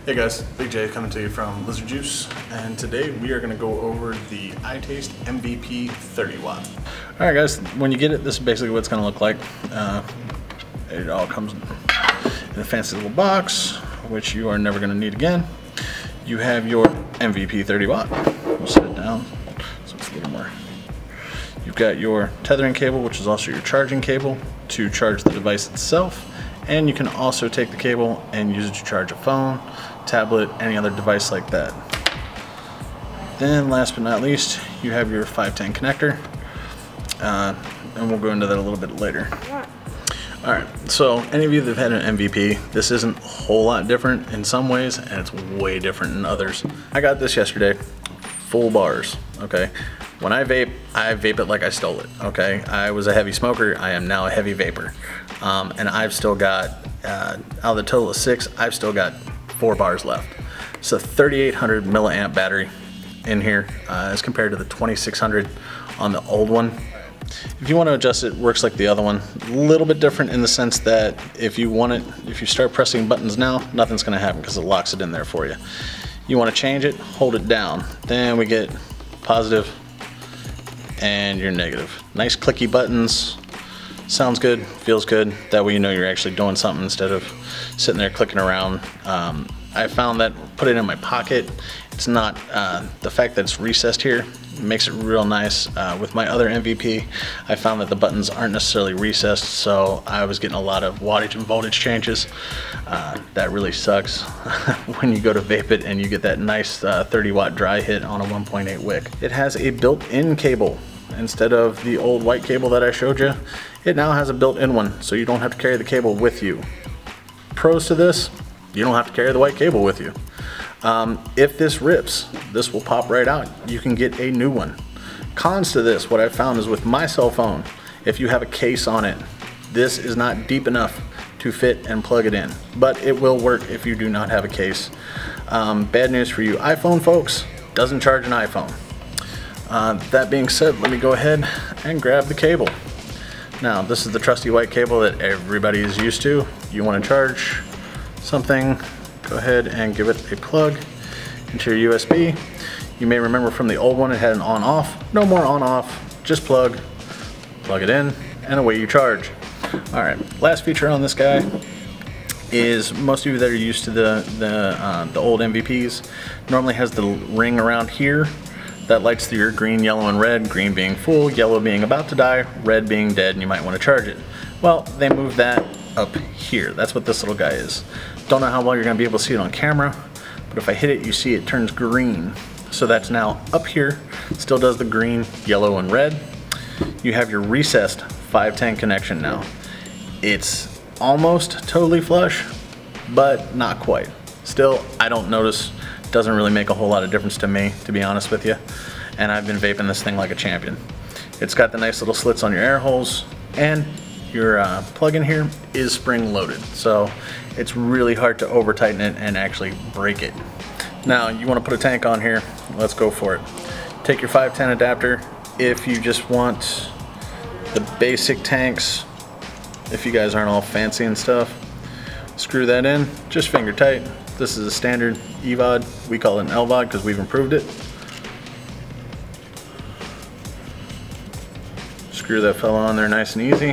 Hey guys, Big J coming to you from Lizard Juice, and today we are going to go over the iTaste MVP 30 watt. Alright guys, when you get it, this is basically what it's going to look like. It all comes in a fancy little box, which you are never going to need again. You have your MVP 30 watt. We'll set it down so it's a little more. You've got your tethering cable, which is also your charging cable to charge the device itself. And you can also take the cable and use it to charge a phone, tablet, any other device like that. Then last but not least, you have your 510 connector. And we'll go into that a little bit later. Alright, so any of you that have had an MVP, this isn't a whole lot different in some ways, and it's way different in others. I got this yesterday, full bars, okay? When I vape it like I stole it, okay? I was a heavy smoker, I am now a heavy vapor. And I've still got, out of the total of 6, I've still got 4 bars left. So 3,800 milliamp battery in here as compared to the 2,600 on the old one. If you want to adjust it, works like the other one. A little bit different in the sense that if you want it, if you start pressing buttons now, nothing's going to happen because it locks it in there for you. You want to change it, hold it down. Then we get positive and your negative. Nice clicky buttons. Sounds good, feels good. That way you know you're actually doing something instead of sitting there clicking around. I found that put it in my pocket, it's not, the fact that it's recessed here makes it real nice. With my other MVP, I found that the buttons aren't necessarily recessed, so I was getting a lot of wattage and voltage changes. That really sucks when you go to vape it and you get that nice 30 watt dry hit on a 1.8 wick. It has a built-in cable. Instead of the old white cable that I showed you, it now has a built-in one, so you don't have to carry the cable with you. Pros to this, you don't have to carry the white cable with you. If this rips, this will pop right out. You can get a new one. Cons to this, what I found is with my cell phone, if you have a case on it, this is not deep enough to fit and plug it in, but it will work if you do not have a case. Bad news for you iPhone folks, doesn't charge an iPhone. That being said, let me go ahead and grab the cable. Now, this is the trusty white cable that everybody is used to. You want to charge something, go ahead and give it a plug into your USB. You may remember from the old one it had an on-off. No more on-off, just plug it in, and away you charge. Alright, last feature on this guy is most of you that are used to the old MVPs normally has the ring around here that lights through your green, yellow, and red, green being full, yellow being about to die, red being dead, and you might want to charge it. Well, they moved that up here. That's what this little guy is. Don't know how well you're going to be able to see it on camera, but if I hit it, you see it turns green. So that's now up here. It still does the green, yellow, and red. You have your recessed 510 connection now. It's almost totally flush, but not quite. Still, I don't notice. Doesn't really make a whole lot of difference to me, to be honest with you. And I've been vaping this thing like a champion. It's got the nice little slits on your air holes, and your plug-in here is spring loaded. So it's really hard to over tighten it and actually break it. Now you want to put a tank on here, let's go for it. Take your 510 adapter. If you just want the basic tanks, if you guys aren't all fancy and stuff, screw that in, just finger tight. This is a standard EVOD. We call it an LVOD because we've improved it. Screw that fella on there nice and easy.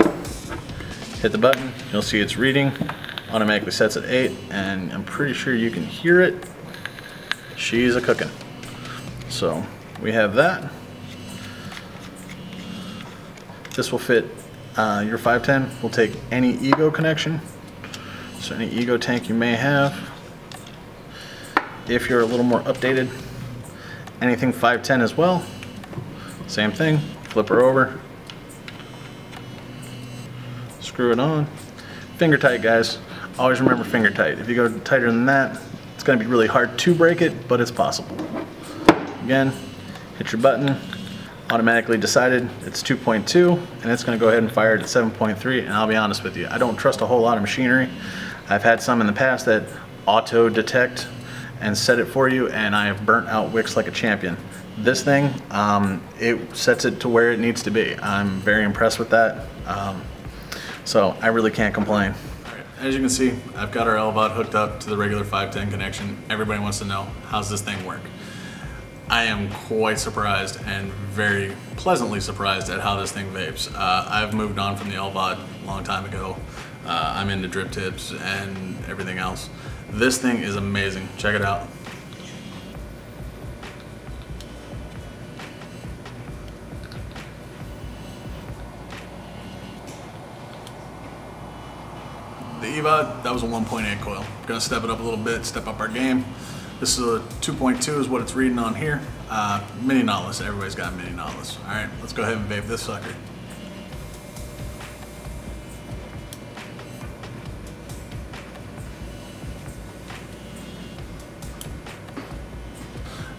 Hit the button. You'll see it's reading. Automatically sets at 8, and I'm pretty sure you can hear it. She's a cooking. So we have that. This will fit your 510. We'll take any Ego connection. So any Ego tank you may have. If you're a little more updated, anything 510 as well, same thing, flip her over, screw it on, finger tight guys, always remember finger tight. If you go tighter than that, it's going to be really hard to break it, but it's possible. Again, hit your button, automatically decided it's 2.2, and it's going to go ahead and fire it at 7.3, and I'll be honest with you, I don't trust a whole lot of machinery. I've had some in the past that auto detect and set it for you, and I have burnt out wicks like a champion. This thing, it sets it to where it needs to be. I'm very impressed with that. So I really can't complain. as you can see, I've got our LVOD hooked up to the regular 510 connection. Everybody wants to know, how's this thing work? I am quite surprised and very pleasantly surprised at how this thing vapes. I've moved on from the LVOD a long time ago. I'm into drip tips and everything else. This thing is amazing. Check it out. The EVOD, that was a 1.8 coil. Gonna step it up a little bit, step up our game. This is a 2.2 is what it's reading on here. Mini knotless, everybody's got mini knotless. All right, let's go ahead and vape this sucker.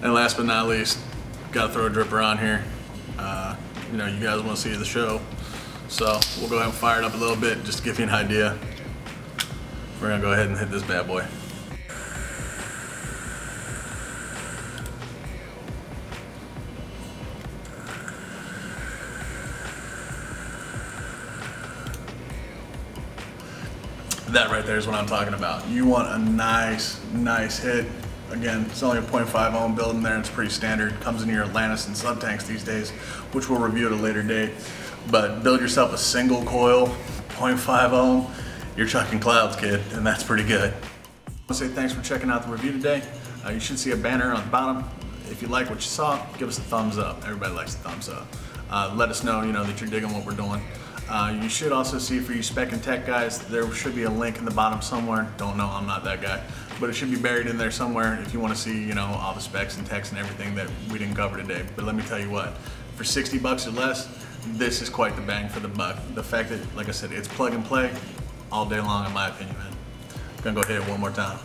And last but not least, gotta throw a dripper on here. You know, you guys wanna see the show. So we'll go ahead and fire it up a little bit just to give you an idea. We're gonna go ahead and hit this bad boy. That right there is what I'm talking about. You want a nice hit. Again, it's only a 0.5 ohm build in there. It's pretty standard. Comes in your Atlantis and sub tanks these days, which we'll review at a later date. But build yourself a single coil, 0.5 ohm. You're chucking clouds, kid, and that's pretty good. I want to say thanks for checking out the review today. You should see a banner on the bottom. If you like what you saw, give us a thumbs up. Everybody likes a thumbs up. Let us know, that you're digging what we're doing. You should also see, for you spec and tech guys, there should be a link in the bottom somewhere. Don't know, I'm not that guy. But it should be buried in there somewhere if you want to see, all the specs and techs and everything that we didn't cover today. But let me tell you what, for 60 bucks or less, this is quite the bang for the buck. The fact that, like I said, it's plug and play all day long, in my opinion, man. I'm gonna go hit it one more time.